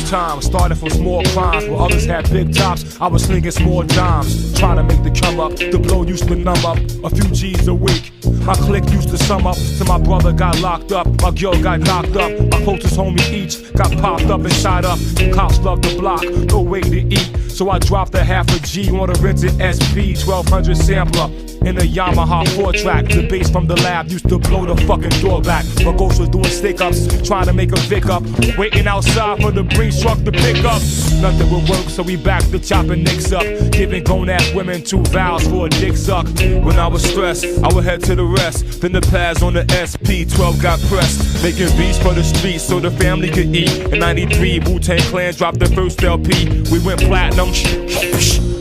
time, started from small crimes. While others had big tops, I was slinging small dimes. Trying to make the come up, the blow used to numb up a few G's a week. My clique used to sum up till my brother got locked up, my girl got knocked up, my closest homie each got popped up and shot up. Cops love the block, no way to eat, so I dropped a half a G on a rented SP 1200 sampler in a Yamaha 4-track. The bass from the lab used to blow the fucking door back. My ghost was doing stick-ups, trying to make a Vic up, waiting outside for the Brinks truck to pick up. Nothing would work, so we back to chopping nicks up, giving grown-ass women 2 vows for a dick suck. When I was stressed, I would head to the rest, then the pads on the SP12 got pressed, making beats for the streets so the family could eat. In '93, Wu-Tang Clan dropped their first LP. We went platinum.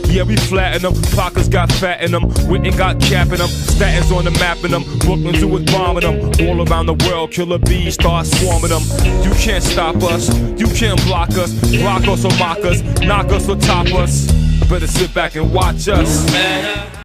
Yeah, we flattened them, pockets got fat in them, Whitney got capping them, Statins on the map in them, Brooklyn Zoo was bombing them, all around the world, killer bees start swarming them. You can't stop us, you can't block us, rock us or mock us, knock us or top us, better sit back and watch us.